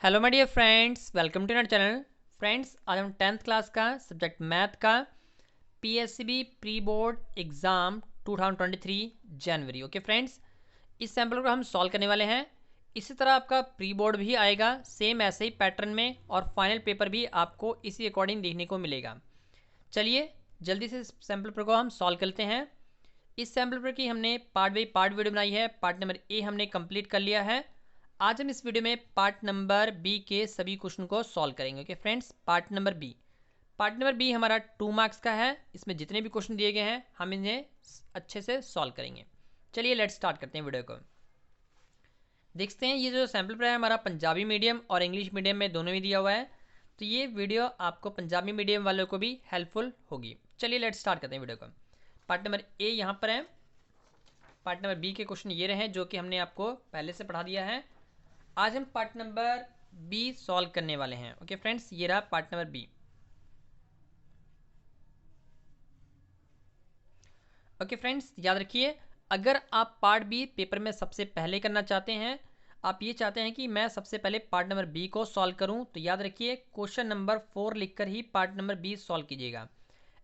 Hello my dear friends, welcome to our channel. Friends, आज हम 10th class का subject math का PSCB pre board exam 2023 जनवरी। Okay friends, इस sample को हम सॉल्व करने वाले हैं। इसी तरह आपका प्री बोर्ड भी आएगा सेम ऐसे ही पैटर्न में, और फाइनल पेपर भी आपको इसी अकॉर्डिंग देखने को मिलेगा। चलिए जल्दी से सैम्पल पेपर को हम सॉल्व करते हैं। इस सैम्पल पेपर की हमने पार्ट बाई पार्ट वीडियो बनाई है। पार्ट नंबर ए हमने कंप्लीट कर लिया है। आज हम इस वीडियो में पार्ट नंबर बी के सभी क्वेश्चन को सॉल्व करेंगे। Okay friends, part number B हमारा 2 मार्क्स का है। इसमें जितने भी क्वेश्चन दिए गए हैं हम इन्हें अच्छे से सॉल्व करेंगे। चलिए लेट्स स्टार्ट करते हैं वीडियो को। देखते हैं, ये जो सैम्पल पेपर है हमारा पंजाबी मीडियम और इंग्लिश मीडियम में दोनों में दिया हुआ है, तो ये वीडियो आपको पंजाबी मीडियम वालों को भी हेल्पफुल होगी। चलिए लेट्स स्टार्ट करते हैं वीडियो को। पार्ट नंबर ए यहाँ पर है। पार्ट नंबर बी के क्वेश्चन ये रहे जो कि हमने आपको पहले से पढ़ा दिया है। आज हम पार्ट नंबर बी सॉल्व करने वाले हैं। ओके फ्रेंड्स, ये रहा part number B. Okay friends, याद रखिए, अगर आप पार्ट बी पेपर में सबसे पहले करना चाहते हैं, आप ये चाहते हैं कि मैं सबसे पहले पार्ट नंबर बी को सॉल्व करूं, तो याद रखिए क्वेश्चन नंबर 4 लिखकर ही पार्ट नंबर बी सॉल्व कीजिएगा।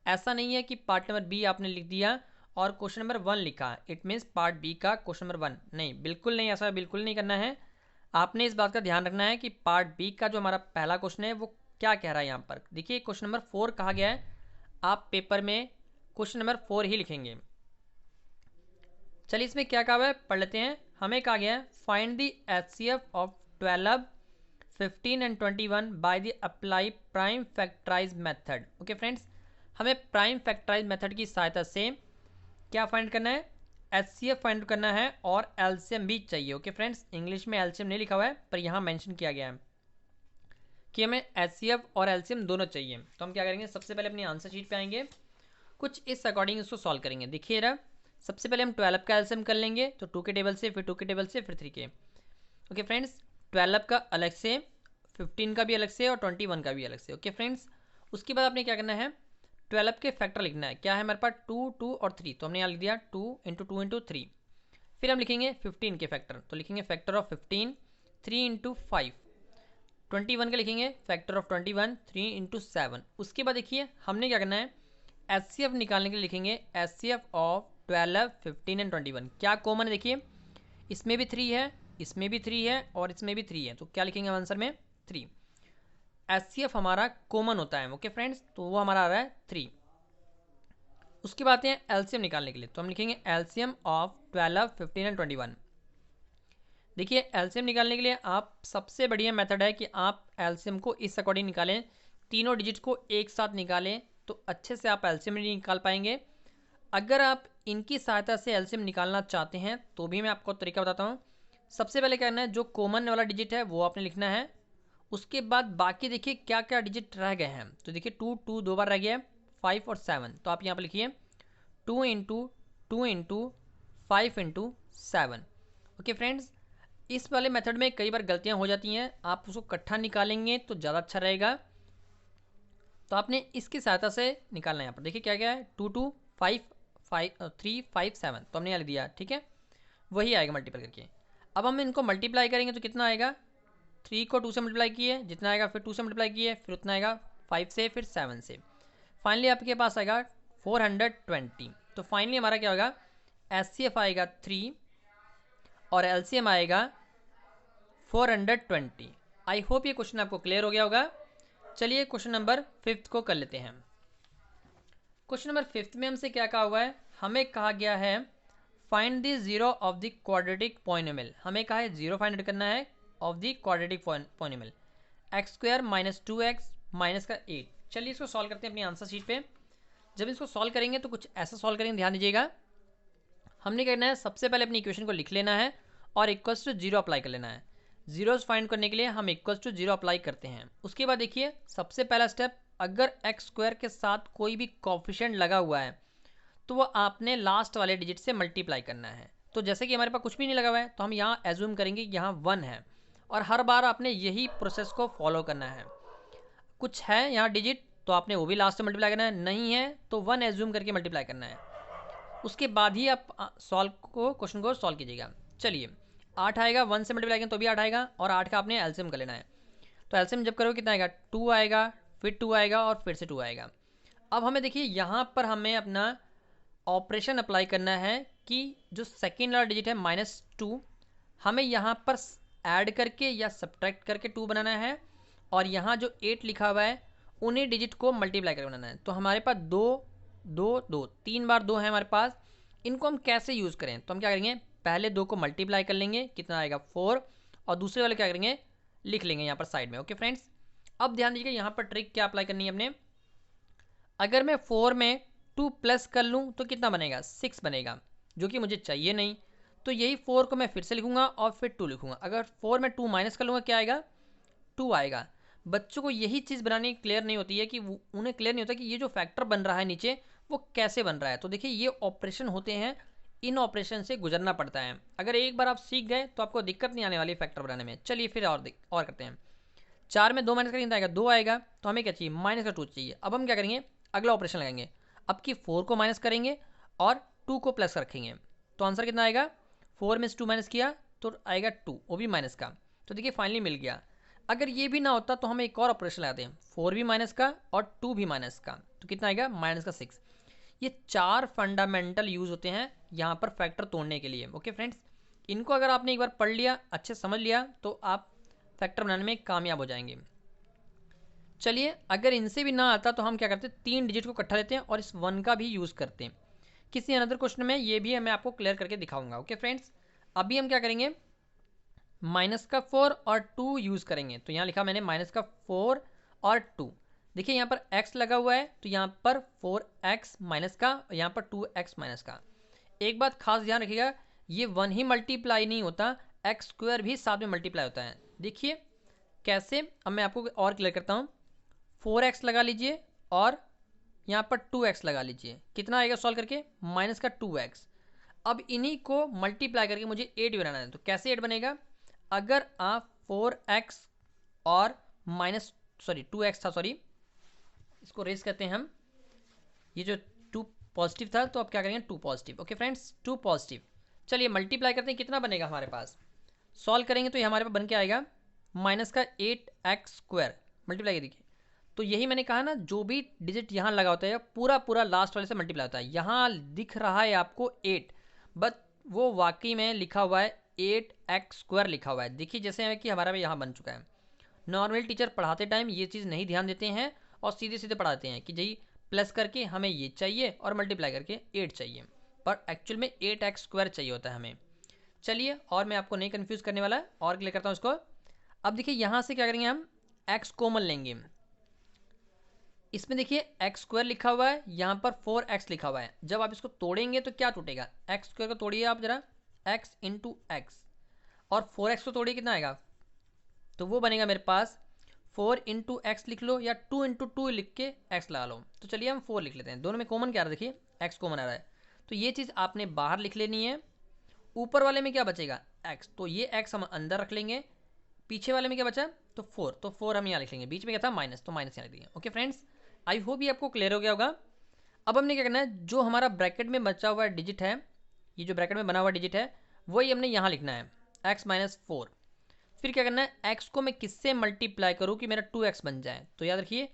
ऐसा नहीं है कि पार्ट नंबर बी आपने लिख दिया और क्वेश्चन नंबर 1 लिखा, इट मीन्स पार्ट बी का क्वेश्चन नंबर 1। नहीं, बिल्कुल नहीं, ऐसा बिल्कुल नहीं करना है। आपने इस बात का ध्यान रखना है कि पार्ट बी का जो हमारा पहला क्वेश्चन है वो क्या कह रहा है। यहाँ पर देखिए क्वेश्चन नंबर 4 कहा गया है, आप पेपर में क्वेश्चन नंबर 4 ही लिखेंगे। चलिए इसमें क्या कहा हुआ है पढ़ लेते हैं। हमें कहा गया है find the HCF of 12, 15 and 21 by the apply prime factorize method. Okay friends, हमें प्राइम फैक्टराइज मेथड की सहायता से क्या फाइंड करना है, एचसीएफ फाइंड करना है, और एलसीएम भी चाहिए। ओके फ्रेंड्स, इंग्लिश में एलसीएम नहीं लिखा हुआ है पर यहाँ मेंशन किया गया है कि हमें एचसीएफ और एलसीएम दोनों चाहिए। तो हम क्या करेंगे, सबसे पहले अपनी आंसर शीट पे आएंगे, कुछ इस अकॉर्डिंग इसको सॉल्व करेंगे। देखिए रहा, सबसे पहले हम 12 का एलसीएम कर लेंगे, तो 2 के टेबल से, फिर 2 के टेबल से, फिर 3 के। ओके फ्रेंड्स, 12 का अलग से, 15 का भी अलग से, और 21 का भी अलग से। ओके फ्रेंड्स, उसके बाद आपने क्या करना है, 12 के फैक्टर लिखना है। क्या है हमारे पास, 2, 2 और 3, तो हमने यहाँ लिख दिया 2 इंटू 2 इंटू 3। फिर हम लिखेंगे 15 के फैक्टर, तो लिखेंगे फैक्टर ऑफ 15 3 इंटू 5। 21 का लिखेंगे फैक्टर ऑफ 21 3 इंटू 7। उसके बाद देखिए हमने क्या करना है, एचसीएफ निकालने के लिए लिखेंगे एचसीएफ ऑफ 12, 15 एंड 21। क्या कॉमन है, देखिए इसमें भी 3 है, इसमें भी 3 है, और इसमें भी 3 है, तो क्या लिखेंगे आंसर में 3। एचसीएफ हमारा कॉमन होता है। ओके फ्रेंड्स, तो वो हमारा आ रहा है 3। उसके बाद आते हैं एलसीएम निकालने के लिए, तो हम लिखेंगे एलसीएम ऑफ 12, 15 एंड 21। देखिए एलसीएम निकालने के लिए आप सबसे बढ़िया मेथड है कि आप एलसीएम को इस अकॉर्डिंग निकालें, तीनों डिजिट को एक साथ निकालें, तो अच्छे से आप एलसीएम नहीं निकाल पाएंगे। अगर आप इनकी सहायता से एलसीएम निकालना चाहते हैं तो भी मैं आपको तरीका बताता हूँ। सबसे पहले क्या करना है, जो कॉमन वाला डिजिट है वो आपने लिखना है। उसके बाद बाकी देखिए क्या क्या डिजिट रह गए हैं, तो देखिए 2 2 दो बार रह गया है, 5 और 7, तो आप यहाँ पर लिखिए 2 into 2 into 5 into 7। Okay friends, इस वाले मेथड में कई बार गलतियाँ हो जाती हैं, आप उसको इकट्ठा निकालेंगे तो ज़्यादा अच्छा रहेगा। तो आपने इसकी सहायता से निकालना है। यहाँ पर देखिए क्या क्या है, 2 2 5 5 3 5 7, तो हमने यहाँ लिख दिया, ठीक है, वही आएगा मल्टीप्लाई करके। अब हम इनको मल्टीप्लाई करेंगे तो कितना आएगा, 3 को 2 से मल्टीप्लाई किए जितना आएगा, फिर 2 से मल्टीप्लाई किए, फिर उतना आएगा 5 से, फिर 7 से, फाइनली आपके पास आएगा 420। तो फाइनली हमारा क्या होगा, एचसीएफ आएगा 3 और एलसीएम आएगा 420। आई होप ये क्वेश्चन आपको क्लियर हो गया होगा। चलिए क्वेश्चन नंबर 5 को कर लेते हैं। क्वेश्चन नंबर 5 में हमसे क्या कहा हुआ है, हमें कहा गया है find the zero of the quadratic polynomial. हमें कहा है जीरो फाइंड करना है of the quadratic polynomial, x square minus 2x minus का 8। चलिए इसको सॉल्व करते हैं अपनी आंसर शीट पे। जब इसको सॉल्व करेंगे तो कुछ ऐसा सॉल्व करेंगे, ध्यान दीजिएगा। हमने क्या करना है, सबसे पहले अपनी इक्वेशन को लिख लेना है और इक्वल्स टू जीरो अप्लाई कर लेना है। जीरोस फाइंड करने के लिए हम इक्वल्स टू जीरो अप्लाई करते हैं। उसके बाद देखिए सबसे पहला स्टेप, अगर एक्स स्क्वायर के साथ कोई भी कोफिशिएंट लगा हुआ है तो वो आपने लास्ट वाले डिजिट से मल्टीप्लाई करना है। तो जैसे कि हमारे पास कुछ भी नहीं लगा हुआ है तो हम यहाँ एज्यूम करेंगे यहाँ 1 है, और हर बार आपने यही प्रोसेस को फॉलो करना है। कुछ है यहाँ डिजिट तो आपने वो भी लास्ट से मल्टीप्लाई करना है, नहीं है तो 1 एज्यूम करके मल्टीप्लाई करना है। उसके बाद ही आप क्वेश्चन को सॉल्व कीजिएगा। चलिए 8 आएगा, 1 से मल्टीप्लाई करें तो भी 8 आएगा, और 8 का आपने एलसीएम कर लेना है। तो एलसीएम जब करोगे कितना आएगा, 2 आएगा, फिर 2 आएगा और फिर से 2 आएगा। अब हमें देखिए यहाँ पर हमें अपना ऑपरेशन अप्लाई करना है कि जो सेकेंड वाला डिजिट है -2, हमें यहाँ पर ऐड करके या सब्ट्रैक्ट करके 2 बनाना है, और यहाँ जो 8 लिखा हुआ है उन्हीं डिजिट को मल्टीप्लाई करके बनाना है। तो हमारे पास 2 2 2 3 बार 2 है हमारे पास। इनको हम कैसे यूज़ करें, तो हम क्या करेंगे, पहले 2 को मल्टीप्लाई कर लेंगे, कितना आएगा 4, और दूसरे वाले क्या करेंगे, लिख लेंगे यहाँ पर साइड में। ओके फ्रेंड्स, अब ध्यान दीजिए यहाँ पर ट्रिक क्या अप्लाई करनी है अपने। अगर मैं 4 में 2 प्लस कर लूँ तो कितना बनेगा, 6 बनेगा, जो कि मुझे चाहिए नहीं। तो यही 4 को मैं फिर से लिखूंगा और फिर 2 लिखूंगा। अगर 4 में 2 माइनस कर लूँगा क्या आएगा, 2 आएगा। बच्चों को यही चीज़ बनानी क्लियर नहीं होती है कि उन्हें क्लियर नहीं होता कि ये जो फैक्टर बन रहा है नीचे वो कैसे बन रहा है। तो देखिए ये ऑपरेशन होते हैं, इन ऑपरेशन से गुजरना पड़ता है। अगर एक बार आप सीख गए तो आपको दिक्कत नहीं आने वाली फैक्टर बनाने में। चलिए फिर और करते हैं। 4 में 2 माइनस करेंगे तो आएगा 2 आएगा। तो हमें क्या चाहिए, -2 चाहिए। अब हम क्या करेंगे, अगला ऑपरेशन लगाएंगे। अब की 4 को माइनस करेंगे और 2 को प्लस रखेंगे। तो आंसर कितना आएगा, 4 में से 2 माइनस किया तो आएगा 2, वो भी माइनस का। तो देखिए फाइनली मिल गया। अगर ये भी ना होता तो हम एक और ऑपरेशन लगाते हैं, 4 भी माइनस का और 2 भी माइनस का, तो कितना आएगा, -6। ये 4 फंडामेंटल यूज होते हैं यहाँ पर फैक्टर तोड़ने के लिए। ओके फ्रेंड्स, इनको अगर आपने एक बार पढ़ लिया, अच्छे समझ लिया, तो आप फैक्टर बनाने में कामयाब हो जाएंगे। चलिए अगर इनसे भी ना आता तो हम क्या करते हैं, 3 डिजिट को इकट्ठा लेते हैं और इस 1 का भी यूज़ करते हैं। किसी अनदर क्वेश्चन में ये भी मैं आपको क्लियर करके दिखाऊंगा। ओके फ्रेंड्स, अभी हम क्या करेंगे, -4 और 2 यूज़ करेंगे। तो यहाँ लिखा मैंने -4 और 2। देखिए यहाँ पर x लगा हुआ है तो यहाँ पर 4x माइनस का, यहाँ पर 2x माइनस का। एक बात खास ध्यान रखिएगा, ये 1 ही मल्टीप्लाई नहीं होता, x² भी साथ में मल्टीप्लाई होता है। देखिए कैसे, अब मैं आपको और क्लियर करता हूँ। 4x लगा लीजिए और यहाँ पर 2x लगा लीजिए, कितना आएगा सॉल्व करके, -2x। अब इन्हीं को मल्टीप्लाई करके मुझे 8 बनाना है। तो कैसे 8 बनेगा, अगर आप 4x और 2x था, सॉरी इसको रेस करते हैं हम, ये जो 2 पॉजिटिव था तो अब क्या करेंगे 2 पॉजिटिव। Okay friends, 2 positive. चलिए मल्टीप्लाई करते हैं, कितना बनेगा हमारे पास, सॉल्व करेंगे तो ये हमारे पास बन के आएगा -8x²। मल्टीप्लाई कर देखिए, तो यही मैंने कहा ना, जो भी डिजिट यहाँ लगा होता है पूरा लास्ट वाले से मल्टीप्लाई होता है। यहाँ दिख रहा है आपको 8, बट वो वाकई में लिखा हुआ है 8x² लिखा हुआ है। देखिए जैसे कि हमारा भी यहाँ बन चुका है। नॉर्मल टीचर पढ़ाते टाइम ये चीज़ नहीं ध्यान देते हैं और सीधे सीधे पढ़ाते हैं कि जी प्लस करके हमें ये चाहिए और मल्टीप्लाई करके 8 चाहिए, पर एक्चुअल में 8x² चाहिए होता है हमें। चलिए और मैं आपको नहीं कन्फ्यूज़ करने वाला और क्लियर करता हूँ इसको। अब देखिए यहाँ से क्या करेंगे, हम x कॉमन लेंगे। इसमें देखिए x² लिखा हुआ है, यहाँ पर 4x लिखा हुआ है। जब आप इसको तोड़ेंगे तो क्या टूटेगा, x² को तोड़िए आप जरा, x इंटू एक्स, और 4x को तोड़िए कितना आएगा, तो वो बनेगा मेरे पास 4 इंटू एक्स लिख लो या 2 इंटू 2 लिख के x लगा लो। तो चलिए हम 4 लिख लेते हैं, दोनों में कॉमन क्या आ रहा है, देखिए x कॉमन आ रहा है। तो ये चीज़ आपने बाहर लिख लेनी है। ऊपर वाले में क्या बचेगा, x, तो ये x हम अंदर रख लेंगे। पीछे वाले में क्या बचा, तो 4, तो 4 हम यहाँ लिख लेंगे। बीच में क्या था, माइनस, तो माइनस यहाँ लिख देंगे। ओके फ्रेंड्स, आई होप ये आपको क्लियर हो गया होगा। अब हमने क्या करना है, जो हमारा ब्रैकेट में बचा हुआ डिजिट है, ये जो ब्रैकेट में बना हुआ डिजिट है, वही हमने यहाँ लिखना है, x-4। फिर क्या करना है, x को मैं किससे मल्टीप्लाई करूँ कि मेरा 2x बन जाए। तो याद रखिए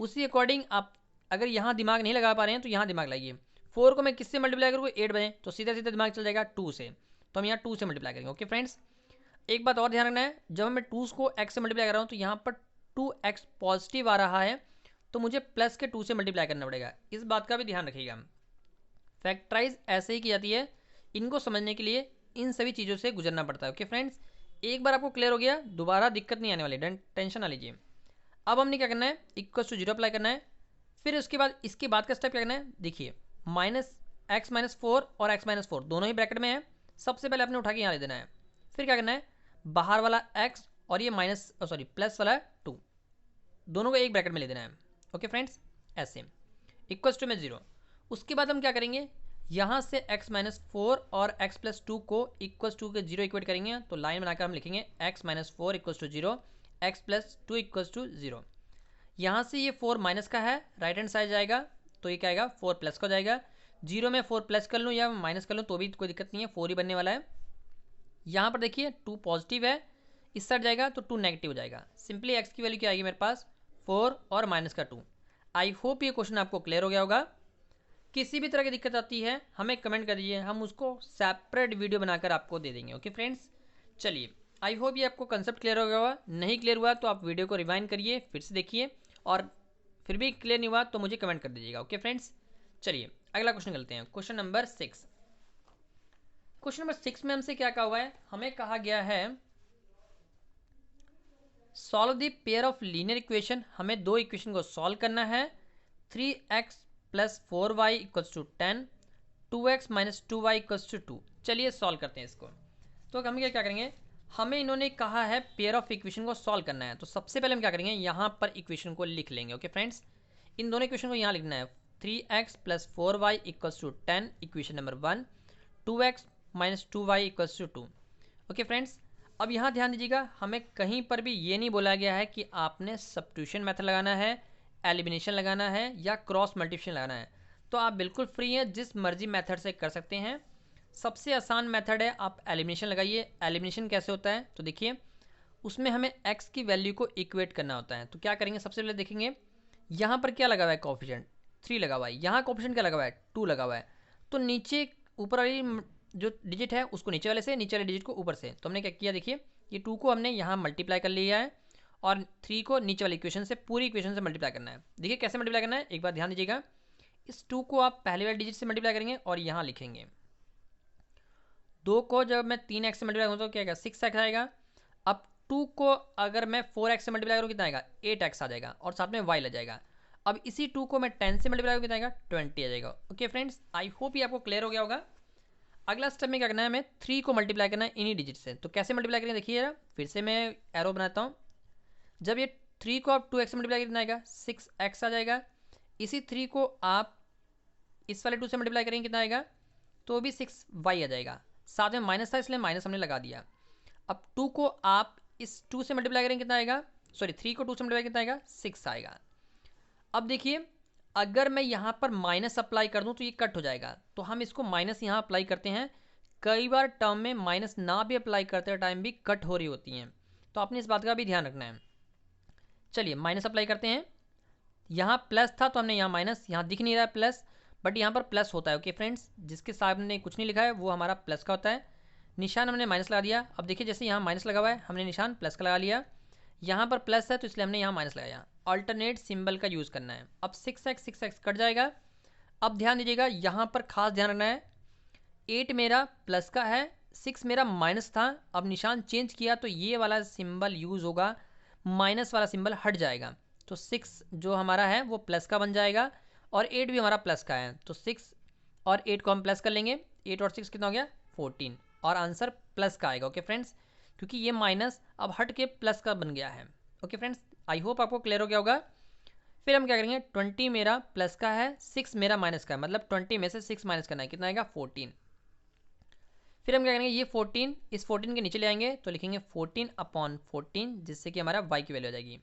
उसी अकॉर्डिंग आप अगर यहाँ दिमाग नहीं लगा पा रहे हैं तो यहाँ दिमाग लगाइए। 4 को मैं किससे मल्टीप्लाई करूँ, 8 बने, तो सीधा सीधा दिमाग चल जाएगा 2 से, तो हम यहाँ 2 से मल्टीप्लाई करेंगे। ओके फ्रेंड्स, एक बात और ध्यान रखना है, जब मैं 2 को x से मल्टीप्लाई कर रहा हूँ तो यहाँ पर 2x पॉजिटिव आ रहा है, तो मुझे प्लस के 2 से मल्टीप्लाई करना पड़ेगा। इस बात का भी ध्यान रखिएगा। फैक्टराइज ऐसे ही की जाती है, इनको समझने के लिए इन सभी चीज़ों से गुजरना पड़ता है। ओके फ्रेंड्स, एक बार आपको क्लियर हो गया, दोबारा दिक्कत नहीं आने वाली, टेंशन ना लीजिए। अब हमने क्या करना है, =0 अप्लाई करना है। फिर उसके बाद इसके बाद का स्टेप क्या करना है, देखिए -x-4 और x-4 दोनों ही ब्रैकेट में है। सबसे पहले आपने उठा के यहाँ ले देना है। फिर क्या करना है, बाहर वाला x और ये प्लस वाला 2, दोनों को एक ब्रैकेट में ले देना है। ओके फ्रेंड्स, ऐसे =में 0। उसके बाद हम क्या करेंगे, यहाँ से x-4 और x+2 को =2 के 0 इक्वेट करेंगे। तो लाइन बनाकर हम लिखेंगे x-4 = 0, x+2 = 0। यहाँ से ये 4 माइनस का है, राइट हैंड साइड जाएगा, तो ये क्या आएगा, 4 प्लस का हो जाएगा। 0 में 4 प्लस कर लूँ या माइनस कर लूँ तो भी कोई दिक्कत नहीं है, 4 ही बनने वाला है। यहाँ पर देखिए 2 पॉजिटिव है, इस साइड जाएगा तो 2 नेगेटिव हो जाएगा। सिंपली x की वैल्यू क्या आएगी मेरे पास 4 और माइनस का 2। आई होप ये क्वेश्चन आपको क्लियर हो गया होगा। किसी भी तरह की दिक्कत आती है हमें कमेंट कर दीजिए, हम उसको सेपरेट वीडियो बनाकर आपको दे देंगे। ओके फ्रेंड्स, चलिए आई होप ये आपको कंसेप्ट क्लियर हो गया होगा। नहीं क्लियर हुआ तो आप वीडियो को रिवाइंड करिए, फिर से देखिए, और फिर भी क्लियर नहीं हुआ तो मुझे कमेंट कर दीजिएगा। ओके फ्रेंड्स, चलिए अगला क्वेश्चन करते हैं। Question number 6। क्वेश्चन नंबर 6 में हमसे क्या कहा हुआ है, हमें कहा गया है solve the pair of linear equation. हमें दो इक्वेशन को सॉल्व करना है। 3x plus 4y equals to 10, 2x minus 2y equals to 2। चलिए सॉल्व करते हैं इसको। तो हम क्या करेंगे, हमें इन्होंने कहा है पेयर ऑफ इक्वेशन को सॉल्व करना है, तो सबसे पहले हम क्या करेंगे, यहाँ पर इक्वेशन को लिख लेंगे। ओके फ्रेंड्स, इन दोनों इक्वेशन को यहाँ लिखना है। 3x plus 4y equals to 10 equation number 1, 2x minus 2y equals to 2। Okay friends, अब यहाँ ध्यान दीजिएगा, हमें कहीं पर भी ये नहीं बोला गया है कि आपने सब्स्टिट्यूशन मेथड लगाना है, एलिमिनेशन लगाना है या क्रॉस मल्टीप्लिकेशन लगाना है। तो आप बिल्कुल फ्री हैं, जिस मर्जी मेथड से कर सकते हैं। सबसे आसान मेथड है आप एलिमिनेशन लगाइए। एलिमिनेशन कैसे होता है तो देखिए, उसमें हमें x की वैल्यू को इक्वेट करना होता है। तो क्या करेंगे, सबसे पहले देखेंगे यहाँ पर क्या लगा हुआ है, कोएफिशिएंट 3 लगा हुआ है, यहाँ कोएफिशिएंट क्या लगा हुआ है 2 लगा हुआ है। तो नीचे ऊपर वाली जो डिजिट है उसको नीचे वाले से, नीचे वाले डिजिट को ऊपर से। तो हमने क्या किया, देखिए ये 2 को हमने यहाँ मल्टीप्लाई कर लिया है और 3 को नीचे वाली इक्वेशन से, पूरी इक्वेशन से मल्टीप्लाई करना है। देखिए कैसे मल्टीप्लाई करना है, एक बार ध्यान दीजिएगा। इस 2 को आप पहले वाले डिजिट से मल्टीप्लाई करेंगे और यहाँ लिखेंगे। 2 को जब मैं 3x से मल्टीप्लाई करूँ तो क्या आएगा 6x आएगा। अब 2 को अगर मैं 4x से मल्टीप्लाई करूँ कितना आएगा 8x आ जाएगा और साथ में y लग जाएगा। अब इसी 2 को मैं 10 से मल्टीप्लाई करूँ कितना आएगा 20 आ जाएगा। ओके फ्रेंड्स, आई होप ये आपको क्लियर हो गया होगा। अगला स्टेप में क्या करना है, हमें 3 को मल्टीप्लाई करना है इन्हीं डिजिट से। तो कैसे मल्टीप्लाई करेंगे, देखिए जरा फिर से मैं एरो बनाता हूँ। जब ये 3 को आप 2x से मल्टीप्लाई कितना आएगा 6x आ जाएगा। इसी 3 को आप इस वाले 2 से मल्टीप्लाई करेंगे कितना आएगा, तो भी 6y आ जाएगा। साथ में माइनस था इसलिए माइनस हमने लगा दिया। अब 2 को आप इस 2 से मल्टीप्लाई करेंगे कितना आएगा, सॉरी 3 को 2 से मल्टीप्लाई कितना आएगा 6 आएगा। अब देखिए अगर मैं यहाँ पर माइनस अप्लाई कर दूँ तो ये कट हो जाएगा, तो हम इसको माइनस यहाँ अप्लाई करते हैं। कई बार टर्म में माइनस ना भी अप्लाई करते टाइम भी कट हो रही होती हैं, तो आपने इस बात का भी ध्यान रखना है। चलिए माइनस अप्लाई करते हैं। यहाँ प्लस था तो हमने यहाँ माइनस, यहाँ दिख नहीं रहा है प्लस, बट यहाँ पर प्लस होता है। ओके फ्रेंड्स, जिसके सामने कुछ नहीं लिखा है वो हमारा प्लस का होता है। निशान हमने माइनस लगा दिया। अब देखिए जैसे यहाँ माइनस लगा हुआ है हमने निशान प्लस का लगा लिया। यहाँ पर प्लस है तो इसलिए हमने यहाँ माइनस लगाया। अल्टरनेट सिंबल का यूज़ करना है। अब 6x कट जाएगा। अब ध्यान दीजिएगा यहाँ पर खास ध्यान रखना है, 8 मेरा प्लस का है, 6 मेरा माइनस था। अब निशान चेंज किया तो ये वाला सिंबल यूज़ होगा, माइनस वाला सिंबल हट जाएगा। तो 6 जो हमारा है वो प्लस का बन जाएगा और 8 भी हमारा प्लस का है। तो 6 और 8 को हम प्लस कर लेंगे, 8 और 6 कितना हो गया 14, और आंसर प्लस का आएगा। ओके फ्रेंड्स, क्योंकि ये माइनस अब हट के प्लस का बन गया है। ओके फ्रेंड्स, आई होप आपको क्लियर हो गया होगा। फिर हम क्या करेंगे, 20 मेरा प्लस का है, 6 मेरा माइनस का है, मतलब 20 में से 6 माइनस करना है, कितना आएगा 14। फिर हम क्या करेंगे, ये 14 इस 14 के नीचे ले आएंगे तो लिखेंगे 14 अपॉन 14, जिससे कि हमारा y की वैल्यू आ जाएगी।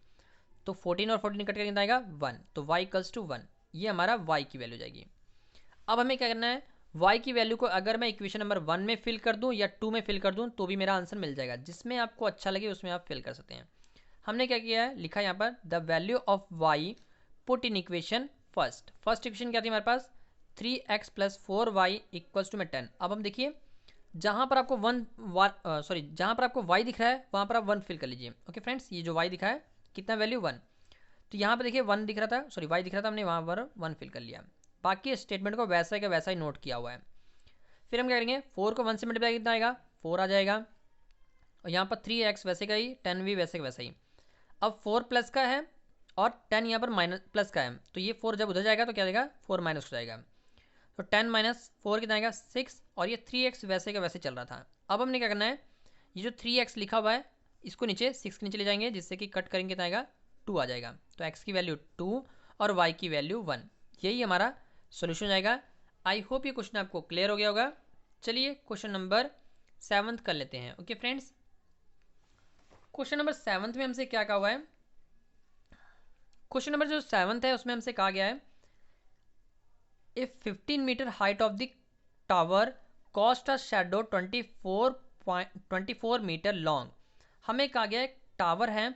तो 14 और 14 कट कर कितना आएगा 1, तो y इक्वल्स टू 1, ये हमारा y की वैल्यू जाएगी। अब हमें क्या करना है, y की वैल्यू को अगर मैं इक्वेशन नंबर 1 में फिल कर दूं या 2 में फिल कर दूं तो भी मेरा आंसर मिल जाएगा। जिसमें आपको अच्छा लगे उसमें आप फिल कर सकते हैं। हमने क्या किया है, लिखा यहाँ पर the value of y put in equation first. First equation क्या थी हमारे पास 3x plus 4y equals to में 10। अब हम देखिए जहाँ पर आपको जहाँ पर आपको y दिख रहा है वहाँ पर आप 1 फिल कर लीजिए। ओके फ्रेंड्स, ये जो y दिखा है कितना वैल्यू 1, तो यहाँ पर देखिए 1 दिख रहा था, सॉरी y दिख रहा था, हमने वहाँ पर 1 फिल कर लिया। बाकी स्टेटमेंट को वैसा का वैसा ही नोट किया हुआ है। फिर हम क्या करेंगे, 4 को 1 से मल्टीप्लाई कितना आएगा 4 आ जाएगा, और यहाँ पर 3x वैसे का ही, 10 भी वैसे का वैसा ही। अब 4 प्लस का है और 10 यहाँ पर माइनस प्लस का है, तो ये 4 जब उधर जाएगा तो क्या जाएगा 4 माइनस हो जाएगा। तो 10 माइनस 4 कितना आएगा 6, और ये 3x वैसे का वैसे चल रहा था। अब हमने क्या करना है, ये जो 3x लिखा हुआ है इसको नीचे 6 के नीचे ले जाएंगे, जिससे कि कट करेंगे कितना आएगा 2 आ जाएगा। तो x की वैल्यू 2 और y की वैल्यू 1, यही हमारा सोल्यूशन आएगा। आई होप ये क्वेश्चन आपको क्लियर हो गया होगा। चलिए क्वेश्चन नंबर 7 कर लेते हैं। ओके फ्रेंड्स, क्वेश्चन नंबर 7 में हमसे क्या कहा हुआ है, क्वेश्चन नंबर जो 7 है उसमें हमसे कहा गया है if 15 metre height of the tower cost a shadow 24 metre long, हमें कहा गया एक टावर है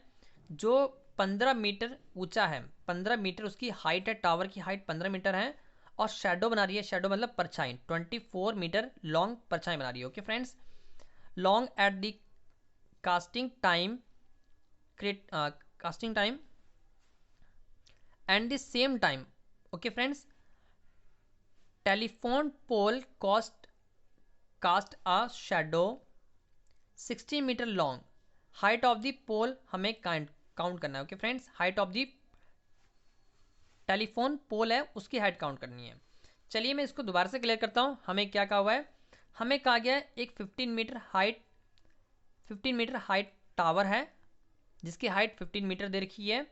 जो 15 मीटर ऊंचा है, 15 मीटर उसकी हाइट है, टावर की हाइट 15 मीटर है, और शेडो बना रही है, शेडो मतलब परछाई, 24 मीटर लॉन्ग परछाई बना रही है। Okay friends, long at the casting time casting time and the same time. Okay friends, telephone pole cast a shadow 16 metre long. Height of the pole हमें काउंट करना है। Okay friends, height of the telephone pole है उसकी height count करनी है। चलिए मैं इसको दोबारा से क्लियर करता हूँ। हमें क्या कहा हुआ है, हमें कहा गया है एक 15 मीटर हाइट टावर है जिसकी हाइट 15 मीटर दे रखी है,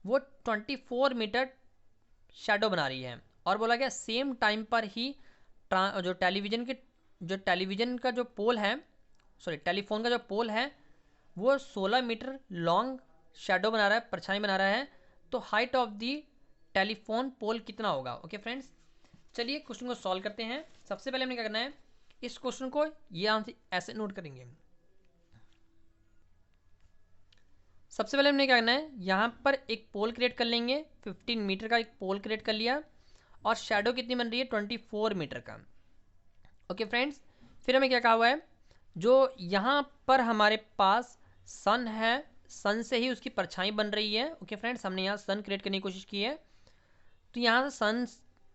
वो 24 मीटर शेडो बना रही है, और बोला गया सेम टाइम पर ही जो टेलीविजन का जो पोल है, सॉरी टेलीफोन का जो पोल है वो 16 मीटर लॉन्ग शेडो बना रहा है, परछाई बना रहा है। तो हाइट ऑफ दी टेलीफोन पोल कितना होगा। ओके फ्रेंड्स, चलिए क्वेश्चन को सॉल्व करते हैं। सबसे पहले हमें क्या करना है, इस क्वेश्चन को ये आंसर ऐसे नोट करेंगे। सबसे पहले हमने क्या करना है, यहाँ पर एक पोल क्रिएट कर लेंगे, 15 मीटर का एक पोल क्रिएट कर लिया, और शेडो कितनी बन रही है 24 मीटर का। ओके फ्रेंड्स, फिर हमें क्या कहा हुआ है, जो यहाँ पर हमारे पास सन है, सन से ही उसकी परछाई बन रही है। ओके फ्रेंड्स, हमने यहाँ सन क्रिएट करने की कोशिश की है, तो यहाँ से सन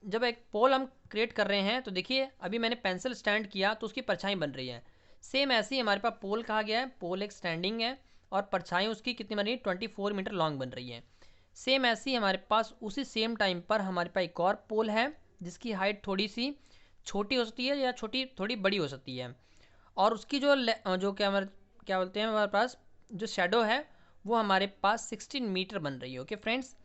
जब एक पोल हम क्रिएट कर रहे हैं तो देखिए अभी मैंने पेंसिल स्टैंड किया तो उसकी परछाई बन रही है। सेम ऐसे ही हमारे पास पोल कहा गया है, पोल एक स्टैंडिंग है और परछाई उसकी कितनी बन रही है 24 मीटर लॉन्ग बन रही है। सेम ऐसे ही हमारे पास उसी सेम टाइम पर हमारे पास एक और पोल है जिसकी हाइट थोड़ी सी छोटी हो सकती है या थोड़ी बड़ी हो सकती है, और उसकी जो क्या बोलते हैं हमारे पास जो शेडो है वो हमारे पास 16 मीटर बन रही है। ओके फ्रेंड्स,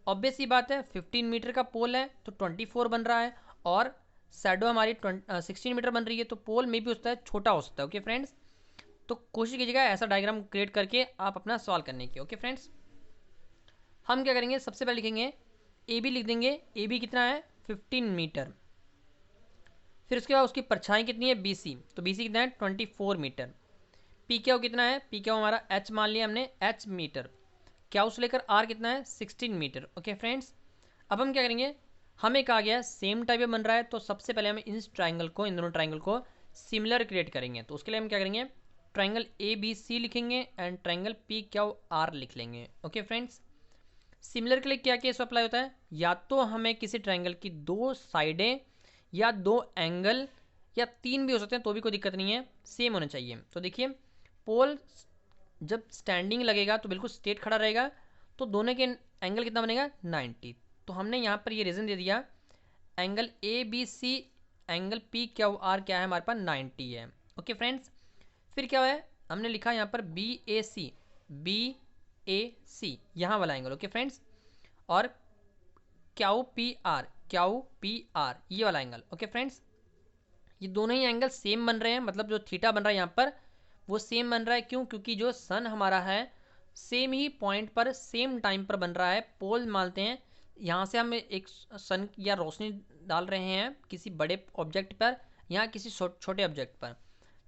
ऑब्वियस ही बात है 15 मीटर का पोल है तो 24 बन रहा है, और शेडो हमारी 16 मीटर बन रही है, तो पोल में भी होता है छोटा हो सकता है। ओके फ्रेंड्स, तो कोशिश कीजिएगा ऐसा डायग्राम क्रिएट करके आप अपना सॉल्व करने की। ओके फ्रेंड्स, हम क्या करेंगे, सबसे पहले लिखेंगे ए बी, लिख देंगे ए बी कितना है 15 मीटर, फिर उसके बाद उसकी परछाई कितनी है बी सी, तो बी सी कितना है 24 मीटर। पी क्यू कितना है, पी क्यू हमारा एच मान लिया हमने, एच मीटर। क्यू से लेकर आर कितना है 16 मीटर। ओके फ्रेंड्स, अब हम क्या करेंगे, हमें कहा गया सेम टाइप में बन रहा है, तो सबसे पहले हम इन दोनों ट्राइंगल को सिमिलर क्रिएट करेंगे। तो उसके लिए हम क्या करेंगे, ट्राइंगल ए बी सी लिखेंगे and triangle P Q are लिख लेंगे। ओके फ्रेंड्स, सिमिलर के लिए क्या केस अप्लाई होता है, या तो हमें किसी ट्राइंगल की दो साइडें या दो एंगल या तीन भी हो सकते हैं तो भी कोई दिक्कत नहीं है, सेम होने चाहिए। तो देखिए पोल जब स्टैंडिंग लगेगा तो बिल्कुल स्ट्रेट खड़ा रहेगा, तो दोनों के एंगल कितना बनेगा 90। तो हमने यहाँ पर ये रीज़न दे दिया, angle A B C angle P Q R क्या है हमारे पास 90 है। ओके फ्रेंड्स, फिर क्या है, हमने लिखा यहाँ पर बी ए सी यहाँ वाला एंगल। ओके फ्रेंड्स, और क्यू पी आर ये वाला एंगल। ओके फ्रेंड्स, ये दोनों ही एंगल सेम बन रहे हैं, मतलब जो थीटा बन रहा है यहाँ पर वो सेम बन रहा है। क्यों, क्योंकि जो सन हमारा है सेम ही पॉइंट पर सेम टाइम पर बन रहा है। पोल मानते हैं यहाँ से हम एक सन या रोशनी डाल रहे हैं किसी बड़े ऑब्जेक्ट पर, यहाँ किसी छोटे ऑब्जेक्ट पर,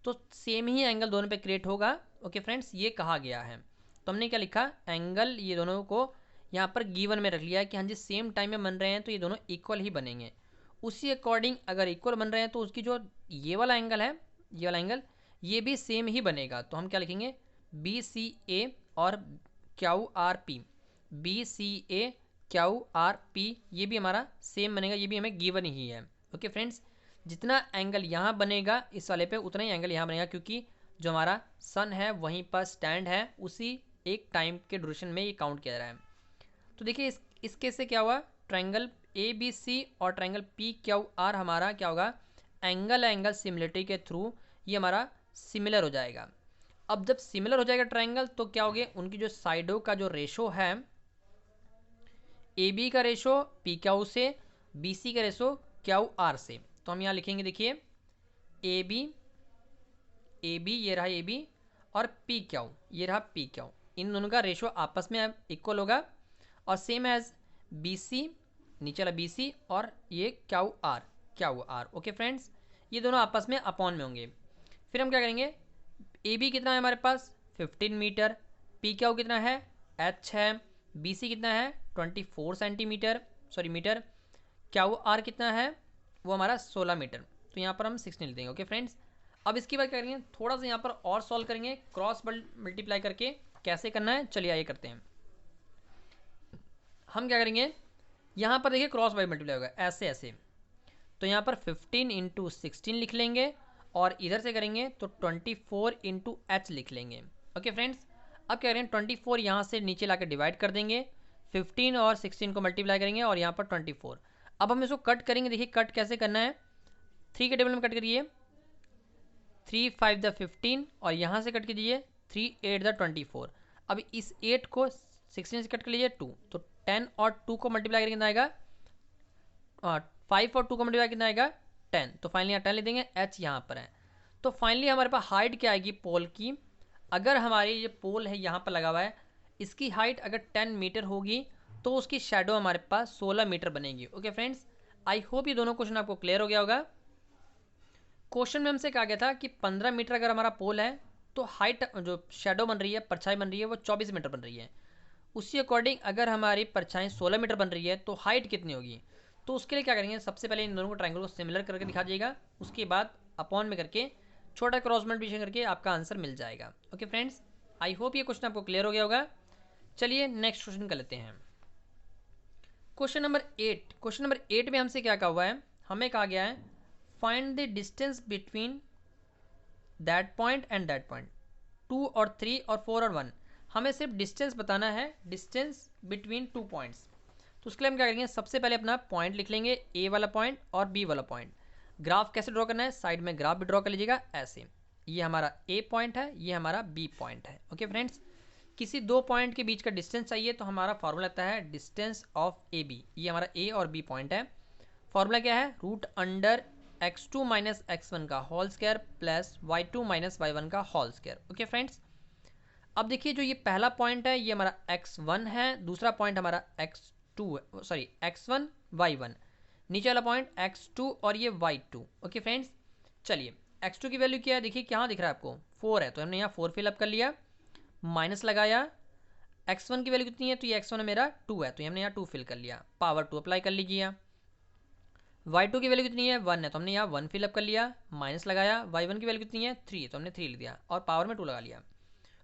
तो सेम ही एंगल दोनों पे क्रिएट होगा। ओके फ्रेंड्स, ये कहा गया है। तो हमने क्या लिखा, एंगल ये दोनों को यहाँ पर गिवन में रख लिया है कि हाँ जी सेम टाइम में बन रहे हैं तो ये दोनों इक्वल ही बनेंगे। उसी अकॉर्डिंग अगर इक्वल बन रहे हैं तो उसकी जो ये वाला एंगल है, ये वाला एंगल ये भी सेम ही बनेगा। तो हम क्या लिखेंगे, बी सी ए और Q R P, B C A Q R P ये भी हमारा सेम बनेगा, ये भी हमें गिवन ही है। ओके फ्रेंड्स, जितना एंगल यहाँ बनेगा इस वाले पे उतना ही एंगल यहाँ बनेगा, क्योंकि जो हमारा सन है वहीं पर स्टैंड है, उसी एक टाइम के ड्यूरेशन में ये काउंट किया जा रहा है। तो देखिए इस केस से क्या हुआ, ट्रायंगल ए बी सी और ट्रायंगल पी क्यू आर हमारा क्या होगा, एंगल सिमिलरिटी के थ्रू ये हमारा सिमिलर हो जाएगा। अब जब सिमिलर हो जाएगा ट्रायंगल तो क्या हो गया, उनकी जो साइडों का जो रेशो है, ए बी का रेशो पी क्यू से, बी सी का रेशो क्यू आर से, तो हम यहाँ लिखेंगे देखिए ए बी ये रहा ए बी और पी क्यू ये रहा पी क्यू, इन दोनों का रेशो आपस में इक्वल होगा, और सेम एज बी सी नीचे वाला बी सी और ये क्यू आर। ओके फ्रेंड्स, ये दोनों आपस में अपॉन में होंगे। फिर हम क्या करेंगे, ए बी कितना है हमारे पास 15 मीटर, पी क्यू कितना है h है, बी सी कितना है 24 centimetre sorry metre, Q R कितना है वो हमारा 16 मीटर। तो यहाँ पर हम 16 लिख देंगे। ओके फ्रेंड्स, अब इसकी बात करेंगे थोड़ा सा यहाँ पर और सॉल्व करेंगे क्रॉस मल्टीप्लाई करके। कैसे करना है चलिए आइए करते हैं। हम क्या करेंगे, यहाँ पर देखिए क्रॉस बाई मल्टीप्लाई होगा ऐसे ऐसे, तो यहाँ पर 15 इंटू 16 लिख लेंगे और इधर से करेंगे तो 24 इंटू एच लिख लेंगे। ओके फ्रेंड्स, अब क्या करेंगे 24 यहाँ से नीचे लाकर डिवाइड कर देंगे, 15 और 16 को मल्टीप्लाई करेंगे और यहाँ पर 24। अब हम इसको कट करेंगे, देखिए कट कैसे करना है, 3 के टेबल में कट करिए, 3 5 द 15 और यहाँ से कट कीजिए 3 8 द 24। अब इस 8 को 16 से कट कर लीजिए 2, तो 10 और 2 को मल्टीप्लाई करेंगे कितना आएगा 5 और 2 को मल्टीप्लाई कितना आएगा 10, तो फाइनली यहाँ 10 ले देंगे, h यहाँ पर है। तो फाइनली हमारे पास हाइट क्या आएगी पोल की, अगर हमारी ये पोल है यहाँ पर लगा हुआ है, इसकी हाइट अगर 10 मीटर होगी तो उसकी शेडो हमारे पास 16 मीटर बनेगी। ओके फ्रेंड्स, आई होप ये दोनों क्वेश्चन आपको क्लियर हो गया होगा। क्वेश्चन में हमसे कहा गया था कि 15 मीटर अगर हमारा पोल है तो हाइट जो शेडो बन रही है, परछाई बन रही है, वो 24 मीटर बन रही है। उसी अकॉर्डिंग अगर हमारी परछाई 16 मीटर बन रही है तो हाइट कितनी होगी, तो उसके लिए क्या करेंगे, सबसे पहले इन दोनों को ट्रायंगल को सिमिलर करके दिखा जाएगा, उसके बाद अपॉन में करके छोटा क्रॉस मल्टीप्लिकेशन करके आपका आंसर मिल जाएगा। ओके फ्रेंड्स, आई होप ये क्वेश्चन आपको क्लियर हो गया होगा। चलिए नेक्स्ट क्वेश्चन कर लेते हैं। Question number 8। क्वेश्चन नंबर 8 में हमसे क्या कहा हुआ है, हमें कहा गया है find the distance between that point and that point, 2 और 3 और 4 और 1। हमें सिर्फ डिस्टेंस बताना है, डिस्टेंस बिटवीन 2 पॉइंट्स। तो उसके लिए हम क्या करेंगे, सबसे पहले अपना पॉइंट लिख लेंगे, ए वाला पॉइंट और बी वाला पॉइंट। ग्राफ कैसे ड्रॉ करना है, साइड में ग्राफ भी ड्रॉ कर लीजिएगा ऐसे, ये हमारा ए पॉइंट है, ये हमारा बी पॉइंट है। ओके फ्रेंड्स, किसी दो पॉइंट के बीच का डिस्टेंस चाहिए तो हमारा फॉर्मूला आता है डिस्टेंस ऑफ ए बी। ये हमारा ए और बी पॉइंट है। फॉर्मूला क्या है, root under x2 minus x1 का whole square plus y2 minus y1 का होल स्क्वायर। ओके फ्रेंड्स, अब देखिए जो ये पहला पॉइंट है ये हमारा x1 है, दूसरा पॉइंट हमारा x2 सॉरी x1 y1, नीचे वाला पॉइंट x2 और ये y2। ओके फ्रेंड्स, चलिए x2 की वैल्यू क्या है, देखिए क्या दिख रहा है आपको 4 है, तो हमने यहाँ 4 फिलअप कर लिया, माइनस लगाया, x1 की वैल्यू कितनी है, तो ये x1 मेरा 2 है, तो हमने यहाँ 2 फिल कर लिया, पावर 2 अप्लाई कर लीजिए। y2 की वैल्यू कितनी है 1 है, तो हमने यहाँ 1 फिलअप कर लिया, माइनस लगाया, y1 की वैल्यू कितनी है 3, तो हमने 3 लिख दिया और पावर में 2 लगा लिया।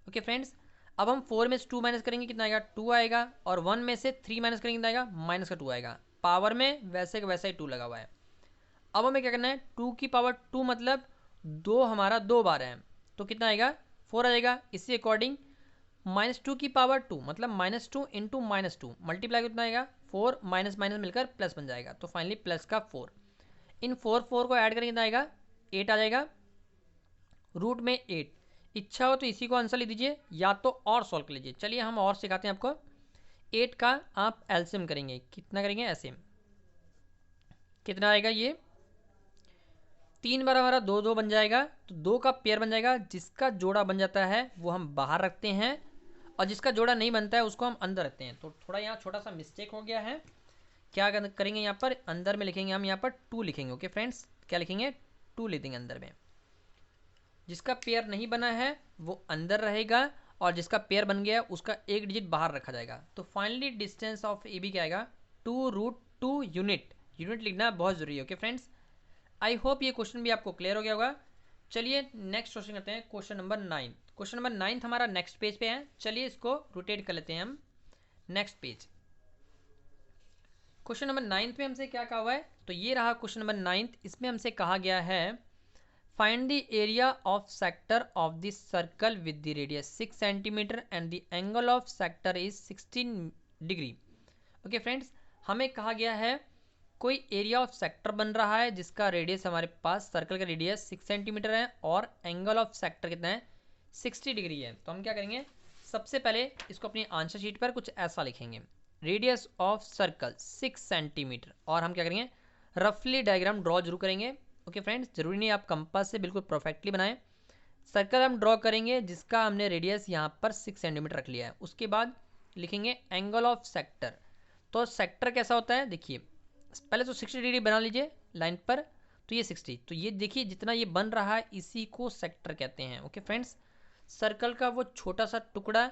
ओके फ्रेंड्स, अब हम 4 में से 2 माइनस करेंगे कितना आएगा 2 आएगा, और 1 में से 3 माइनस करेंगे कितना आएगा माइनस का 2 आएगा, पावर में वैसे का वैसा ही 2 लगा हुआ है। अब हमें क्या करना है, 2 की पावर 2 मतलब 2 हमारा 2 बार है, तो कितना आएगा 4 आ जाएगा। इसी अकॉर्डिंग -2 की पावर 2 मतलब -2 इंटू -2 मल्टीप्लाई कितना आएगा 4, माइनस माइनस मिलकर प्लस बन जाएगा, तो फाइनली प्लस का 4। इन 4 को ऐड करके कितना आएगा 8 आ जाएगा, रूट में 8। इच्छा हो तो इसी को आंसर ले दीजिए या तो और सॉल्व कर लीजिए। चलिए हम और सिखाते हैं आपको। 8 का आप एलसीएम करेंगे, कितना करेंगे एलसीएम, कितना आएगा, ये 3 बार हमारा 2 2 बन जाएगा, तो 2 का पेयर बन जाएगा, जिसका जोड़ा बन जाता है वो हम बाहर रखते हैं और जिसका जोड़ा नहीं बनता है उसको हम अंदर रखते हैं। तो थोड़ा यहाँ छोटा सा मिस्टेक हो गया है, क्या करेंगे यहाँ पर अंदर में लिखेंगे हम यहाँ पर 2 लिखेंगे। ओके फ्रेंड्स, क्या लिखेंगे 2 ले देंगे अंदर में, जिसका पेयर नहीं बना है वो अंदर रहेगा और जिसका पेयर बन गया उसका एक डिजिट बाहर रखा जाएगा। तो finally distance of A B क्या आएगा 2√2 यूनिट। यूनिट लिखना बहुत जरूरी है। ओके फ्रेंड्स, आई होप ये क्वेश्चन भी आपको क्लियर हो गया होगा। चलिए नेक्स्ट क्वेश्चन करते हैं, क्वेश्चन नंबर 9। क्वेश्चन नंबर 9 हमारा नेक्स्ट पेज पे है, चलिए इसको रोटेट कर लेते हैं हम नेक्स्ट पेज। क्वेश्चन नंबर 9 में हमसे क्या कहा हुआ है, तो ये रहा क्वेश्चन नंबर 9। इसमें हमसे कहा गया है find the area of sector of the circle with the radius 6 centimetre and the angle of sector is 16 degree. Okay friends, हमें कहा गया है कोई एरिया ऑफ सेक्टर बन रहा है जिसका रेडियस हमारे पास सर्कल का रेडियस 6 सेंटीमीटर है और एंगल ऑफ सेक्टर कितना है 60 डिग्री है। तो हम क्या करेंगे, सबसे पहले इसको अपनी आंसर शीट पर कुछ ऐसा लिखेंगे, रेडियस ऑफ सर्कल 6 सेंटीमीटर, और हम क्या करेंगे रफली डायग्राम ड्रॉ जरूर करेंगे। ओके फ्रेंड्स, जरूरी नहीं आप कंपास से बिल्कुल परफेक्टली बनाएं, सर्कल हम ड्रॉ करेंगे जिसका हमने रेडियस यहाँ पर 6 सेंटीमीटर रख लिया है। उसके बाद लिखेंगे एंगल ऑफ सेक्टर। तो सेक्टर कैसा होता है, देखिए पहले तो 60 डिग्री बना लीजिए लाइन पर, तो ये 60, तो ये देखिए जितना ये बन रहा है इसी को सेक्टर कहते हैं। ओके फ्रेंड्स, सर्कल का वो छोटा सा टुकड़ा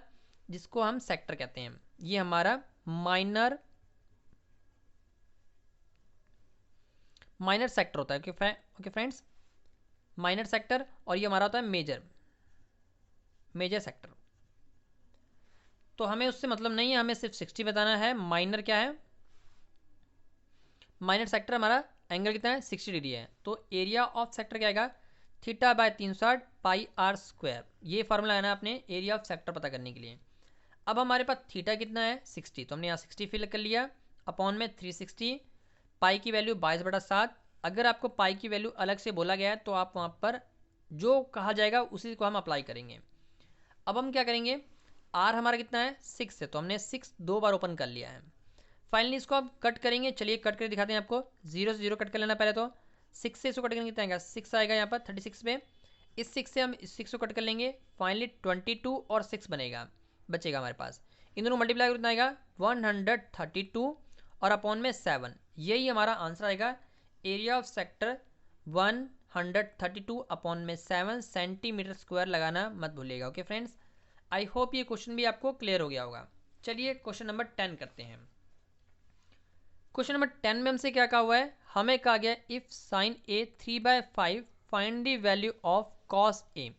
जिसको हम सेक्टर कहते हैं, ये हमारा माइनर सेक्टर होता है। ओके फ्रेंड्स, माइनर सेक्टर, और ये हमारा होता है मेजर सेक्टर। तो हमें उससे मतलब नहीं है, हमें सिर्फ 60 बताना है। माइनर क्या है, माइनर सेक्टर हमारा एंगल कितना है 60 डिग्री है। तो एरिया ऑफ सेक्टर क्या आएगा, theta by 360 pi r square. ये फार्मूला है ना अपने एरिया ऑफ सेक्टर पता करने के लिए। अब हमारे पास थीटा कितना है 60, तो हमने यहाँ 60 फिल कर लिया, अपॉन में 360, पाई की वैल्यू 22/7। अगर आपको पाई की वैल्यू अलग से बोला गया है तो आप वहाँ पर जो कहा जाएगा उसी को हम अप्लाई करेंगे। अब हम क्या करेंगे, आर हमारा कितना है 6 है, तो हमने 6 2 बार ओपन कर लिया है। फाइनली इसको आप कट करेंगे, चलिए कट करके दिखाते हैं आपको। 0 से 0 कट कर लेना पहले, तो 6 से इसको कट करेंगे कितना आएगा 6 आएगा यहाँ पर 36 पे। इस 6 से हम इस 6 को कट कर लेंगे, फाइनली 22 और 6 बनेगा, बचेगा हमारे पास। इन दोनों मल्टीप्लाई कितना आएगा 132 और अपॉन में 7। यही हमारा आंसर आएगा। एरिया ऑफ सेक्टर 132 अपॉन में 7 सेंटीमीटर स्क्वायर लगाना मत भूलिएगा। ओके फ्रेंड्स, आई होप ये क्वेश्चन भी आपको क्लियर हो गया होगा। चलिए क्वेश्चन नंबर 10 करते हैं। क्वेश्चन नंबर 10 में हमसे क्या कहा हुआ है, हमें कहा गया if sine A 3/5 find the value of cos A.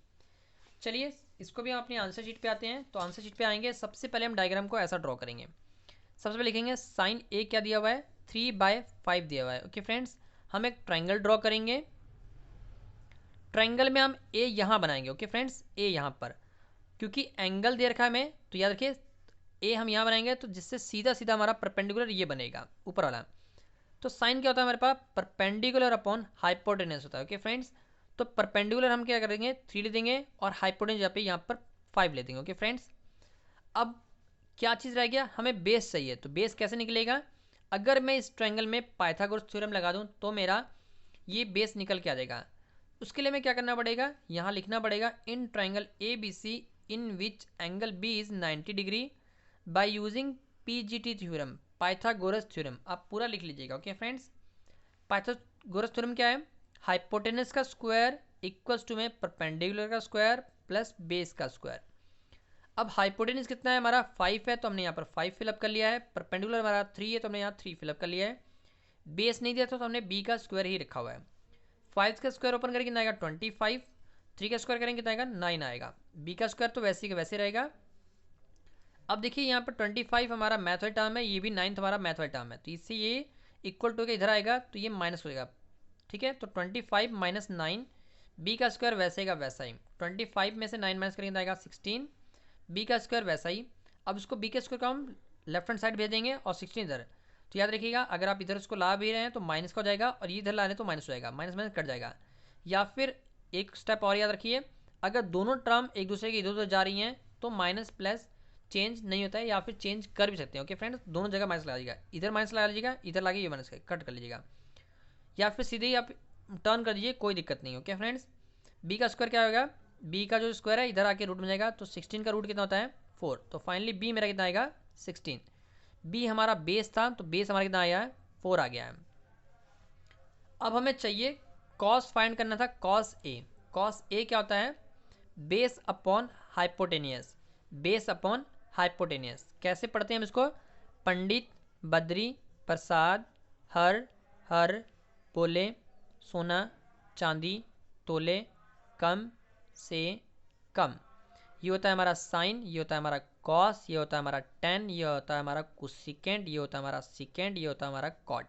चलिए इसको भी हम अपनी आंसर शीट पे आते हैं। तो आंसर शीट पे आएंगे, सबसे पहले हम डायग्राम को ऐसा ड्रॉ करेंगे। सबसे पहले लिखेंगे साइन ए क्या दिया हुआ है 3/5 दिया हुआ है। ओके फ्रेंड्स, हम एक ट्राइंगल ड्रॉ करेंगे। ट्राइंगल में हम ए यहाँ बनाएंगे। ओके फ्रेंड्स, ए यहाँ पर क्योंकि एंगल दे रखा है हमें, तो याद रखिए ए हम यहाँ बनाएंगे तो जिससे सीधा सीधा हमारा परपेंडिकुलर ये बनेगा ऊपर वाला। तो साइन क्या होता है हमारे पास, परपेंडिकुलर अपॉन हाइपोटेनस होता है। ओके फ्रेंड्स, तो परपेंडिकुलर हम क्या करेंगे 3 ले देंगे और हाइपोटेनस यहाँ पर 5 ले देंगे। ओके फ्रेंड्स, अब क्या चीज़ रह गया, हमें बेस चाहिए। तो बेस कैसे निकलेगा, अगर मैं इस ट्रायंगल में पाइथागोरस थ्योरम लगा दूं तो मेरा ये बेस निकल के आ जाएगा। उसके लिए हमें क्या करना पड़ेगा, यहाँ लिखना पड़ेगा in triangle A B C in which angle B is 90 degree by using PGT theorem, Pythagoras theorem. आप पूरा लिख लीजिएगा। ओके फ्रेंड्स, पाइथागोरस थ्योरम क्या है, हाइपोटेनस का स्क्वायर इक्वल्स टू में परपेंडिकुलर का स्क्वायर प्लस बेस का स्क्वायर। अब हाइपोटेनस कितना है हमारा 5 है, तो हमने यहाँ पर 5 फिलअप कर लिया है। परपेंडिकुलर हमारा 3 है, तो हमने यहाँ 3 फिलअप कर लिया है। बेस नहीं दिया था तो हमने बी का स्क्वायर ही रखा हुआ है। 5 का स्क्वायर ओपन करेंगे कितना आएगा 25, 3 का स्क्वायर करेंगे कितना आएगा 9 आएगा। बी का स्क्वायर तो वैसे ही वैसे रहेगा। अब देखिए यहाँ पर 25 हमारा मैथ वाला टर्म है, ये भी 9 हमारा मैथ वाला टर्म है, तो इससे ये इक्वल टू के इधर आएगा तो ये माइनस हो जाएगा। ठीक है, तो 25 माइनस 9, बी का स्क्वायर वैसे का वैसा ही। 25 में से 9 माइनस करेंगे तो आएगा 16, बी का स्क्वायर वैसा ही। अब इसको बी के स्क्वायर को हम लेफ्ट हैंड साइड भेज देंगे और 16 इधर। तो याद रखिएगा अगर आप इधर उसको ला भी रहे हैं तो माइनस का हो जाएगा और ये इधर ला रहे हैं तो माइनस हो जाएगा, माइनस माइनस कट जाएगा। या फिर एक स्टेप और याद रखिए, अगर दोनों टर्म एक दूसरे के इधर उधर जा रही हैं तो माइनस प्लस चेंज नहीं होता है, या फिर चेंज कर भी सकते हैं। ओके फ्रेंड्स, दोनों जगह माइनस लगा लीजिएगा, इधर माइनस लगा लीजिएगा, इधर लाके ये माइनस कट कर लीजिएगा, या फिर सीधे ही आप टर्न कर दीजिए, कोई दिक्कत नहीं। ओके फ्रेंड्स, बी का स्क्वायर क्या होगा, बी का जो स्क्वायर है इधर आके रूट में जाएगा, तो 16 का रूट कितना होता है 4। तो फाइनली बी मेरा कितना आएगा 16। बी हमारा बेस था तो बेस हमारा कितना आया है 4 आ गया है। अब हमें चाहिए कॉस फाइंड करना था, कॉस ए। कॉस ए क्या होता है, base upon hypotenuse, base upon hypotenuse. कैसे पढ़ते हैं हम इसको, पंडित बद्री प्रसाद हर हर बोले सोना चांदी तोले कम से कम। ये होता है हमारा साइन, ये होता है हमारा कॉस, ये होता है हमारा टेन, ये होता है हमारा कोसेकेंट, ये होता है हमारा सेकेंड, ये होता है हमारा कॉट।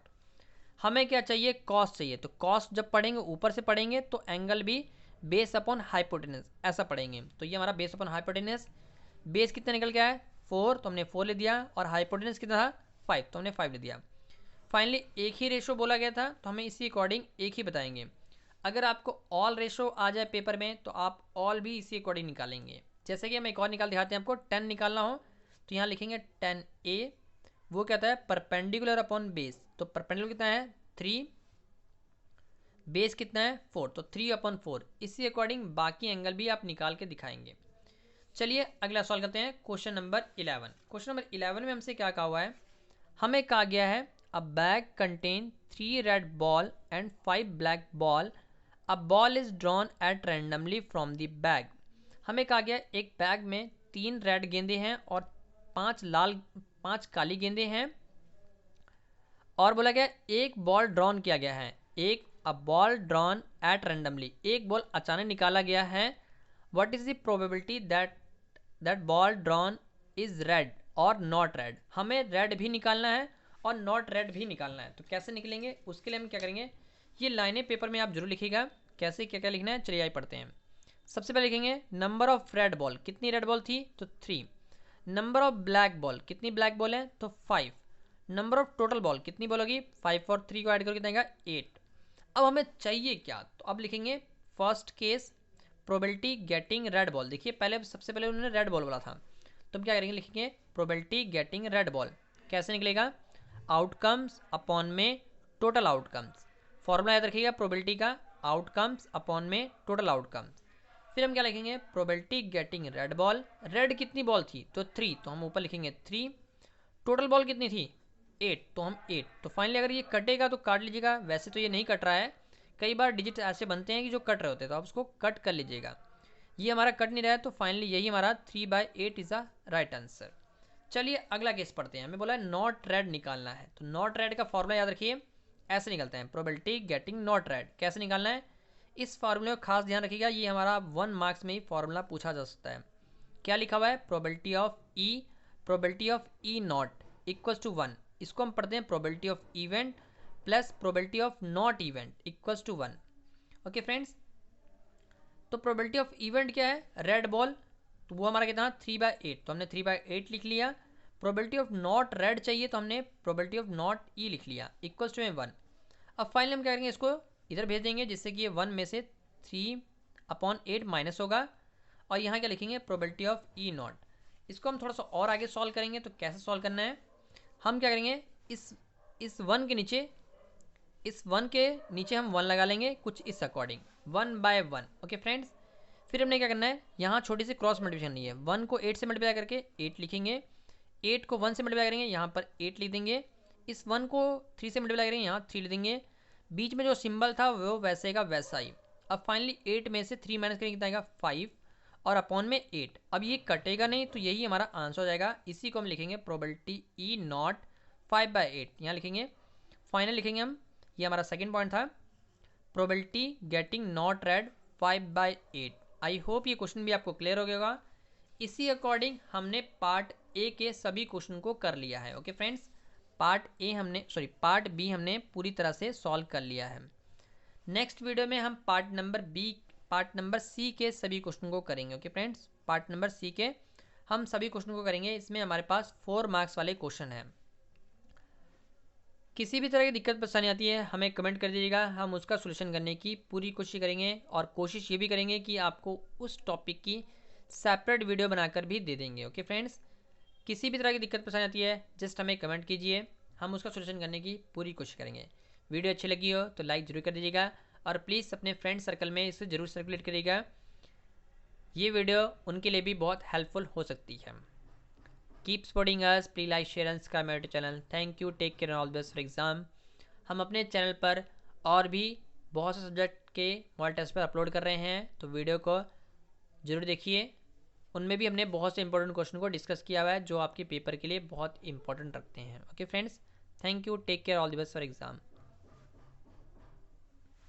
हमें क्या चाहिए, कॉस चाहिए। तो कॉस जब पढ़ेंगे ऊपर से पढ़ेंगे तो एंगल भी बेस अपॉन हाइपोटेनस ऐसा पढ़ेंगे। तो ये हमारा बेस अपॉन हाइपोटेनस, बेस कितना निकल गया है 4, तो हमने 4 ले दिया, और हाइपोटेनस कितना था 5, तो हमने 5 ले दिया। फाइनली एक ही रेशो बोला गया था तो हमें इसी अकॉर्डिंग एक ही बताएंगे। अगर आपको ऑल रेशो आ जाए पेपर में तो आप ऑल भी इसी अकॉर्डिंग निकालेंगे। जैसे कि हम एक और निकाल दिखाते हैं आपको, 10 निकालना हो तो यहाँ लिखेंगे 10a, वो कहता है परपेंडिकुलर अपॉन बेस। तो परपेंडिकुलर कितना है 3, बेस कितना है 4, तो 3/4। इसी अकॉर्डिंग बाकी एंगल भी आप निकाल के दिखाएंगे। चलिए अगला सवाल करते हैं, क्वेश्चन नंबर 11। क्वेश्चन नंबर 11 में हमसे क्या कहा हुआ है, हमें कहा गया है अ bag contain 3 red ball and 5 black ball, a ball is drawn at randomly from the bag. हमें कहा गया एक बैग में 3 रेड गेंदे हैं और 5 काली गेंदे हैं, और बोला गया एक बॉल ड्रॉन किया गया है, एक बॉल ड्रॉन एट रेंडमली, एक बॉल अचानक निकाला गया है। What is the probability that ball drawn is red और नॉट रेड। हमें रेड भी निकालना है और नॉट रेड भी निकालना है, तो कैसे निकलेंगे उसके लिए हम क्या करेंगे, ये लाइनें पेपर में आप जरूर लिखिएगा कैसे क्या क्या लिखना है। चलिए आइए पढ़ते हैं। सबसे पहले लिखेंगे नंबर ऑफ रेड बॉल, कितनी रेड बॉल थी तो 3। नंबर ऑफ ब्लैक बॉल, कितनी ब्लैक बॉल है तो 5। नंबर ऑफ टोटल बॉल, कितनी बॉल होगी 5 और 3 को ऐड करके कितना आएगा 8। अब हमें चाहिए क्या, तो अब लिखेंगे first case probability getting red ball. देखिए पहले सबसे पहले उन्होंने रेड बॉल बोला था, तो हम क्या करेंगे, लिखेंगे प्रोबेबिलिटी गेटिंग रेड बॉल। कैसे निकलेगा, आउटकम्स अपॉन में टोटल आउटकम्स। फॉर्मूला याद रखिएगा प्रोबेबिलिटी का, आउटकम्स अपॉन में टोटल आउटकम्स। फिर हम क्या लिखेंगे, probability getting red ball. Red कितनी बॉल थी तो 3, तो हम ऊपर लिखेंगे 3। टोटल बॉल कितनी थी 8, तो हम 8। तो फाइनली अगर ये कटेगा तो काट लीजिएगा, वैसे तो ये नहीं कट रहा है, कई बार डिजिट ऐसे बनते हैं कि जो कट रहे होते हैं, तो आप उसको कट कर लीजिएगा। ये हमारा कट नहीं रहा है, तो फाइनली यही हमारा 3/8 इज द राइट आंसर। चलिए अगला केस पढ़ते हैं। हमें बोला है नॉट रेड निकालना है, तो नॉट रेड का फॉर्मूला याद रखिए, ऐसे निकलते हैं प्रोबेबिलिटी गेटिंग नॉट रेड। कैसे निकालना है, इस फार्मूले को खास ध्यान रखिएगा, ये हमारा 1 मार्क्स में ही फॉर्मूला पूछा जा सकता है। क्या लिखा हुआ है, probability of E not equals to 1। इसको हम पढ़ते हैं probability of event plus probability of not event equals to 1। Okay friends, तो प्रोबेबिलिटी ऑफ इवेंट क्या है, रेड बॉल, तो वो हमारा कितना 3/8, तो हमने 3/8 लिख लिया। प्रोबेबिलिटी ऑफ नॉट रेड चाहिए, तो हमने प्रोबेबिलिटी ऑफ नॉट ई लिख लिया इक्वल्स टू 1। अब फाइनली हम क्या करेंगे, इसको इधर भेज देंगे जिससे कि ये 1 में से 3/8 माइनस होगा, और यहाँ क्या लिखेंगे प्रोबेबिलिटी ऑफ ई नॉट। इसको हम थोड़ा सा और आगे सॉल्व करेंगे, तो कैसे सॉल्व करना है, हम क्या करेंगे, इस 1 के नीचे, इस 1 के नीचे हम 1 लगा लेंगे कुछ इस अकॉर्डिंग, 1/1। ओके फ्रेंड्स, फिर हमने क्या करना है, यहाँ छोटी सी क्रॉस मल्टीप्लिकेशन नहीं है, 1 को 8 से मल्टीप्लाई करके 8 लिखेंगे, 8 को 1 से मल्टीप्लाई करेंगे, यहाँ पर 8 लिख देंगे, इस 1 को 3 से मल्टीप्लाई करेंगे, यहाँ 3 लिख देंगे, बीच में जो सिंबल था वो वैसे का वैसा ही। अब फाइनली 8 में से 3 माइनस करेंगे कितना आएगा 5, और अपॉन में 8। अब ये कटेगा नहीं, तो यही हमारा आंसर हो जाएगा। इसी को हम लिखेंगे प्रोबेबिलिटी ई नॉट 5/8, यहाँ लिखेंगे। फाइनल लिखेंगे हम, ये हमारा सेकंड पॉइंट था, probability getting not red 5/8। I hope ये क्वेश्चन भी आपको क्लियर हो गया होगा। इसी अकॉर्डिंग हमने पार्ट ए के सभी क्वेश्चन को कर लिया है। ओके फ्रेंड्स, पार्ट बी हमने पूरी तरह से सॉल्व कर लिया है। नेक्स्ट वीडियो में हम पार्ट नंबर सी के सभी क्वेश्चन को करेंगे। Okay friends, part number C के हम सभी क्वेश्चन को करेंगे। इसमें हमारे पास 4 मार्क्स वाले क्वेश्चन हैं। किसी भी तरह की दिक्कत परेशानी आती है हमें कमेंट कर दीजिएगा, हम उसका सोल्यूशन करने की पूरी कोशिश करेंगे, और कोशिश ये भी करेंगे कि आपको उस टॉपिक की सेपरेट वीडियो बनाकर भी दे देंगे। ओके फ्रेंड्स, किसी भी तरह की दिक्कत परेशानी आती है जस्ट हमें कमेंट कीजिए, हम उसका सोल्यूशन करने की पूरी कोशिश करेंगे। वीडियो अच्छी लगी हो तो लाइक जरूर कर दीजिएगा, और प्लीज़ अपने फ्रेंड सर्कल में इसे ज़रूर सर्कुलेट करिएगा, ये वीडियो उनके लिए भी बहुत हेल्पफुल हो सकती है। Keep supporting us, please like share and subscribe my channel. Thank you, take care and all the best for exam. हम अपने चैनल पर और भी बहुत से सब्जेक्ट के मॉडल टेस्ट पर अपलोड कर रहे हैं, तो वीडियो को ज़रूर देखिए। उनमें भी हमने बहुत से इंपॉर्टेंट क्वेश्चन को डिस्कस किया हुआ है जो आपके पेपर के लिए बहुत इंपॉर्टेंट रखते हैं। Okay friends, thank you, take care, all the best for exam.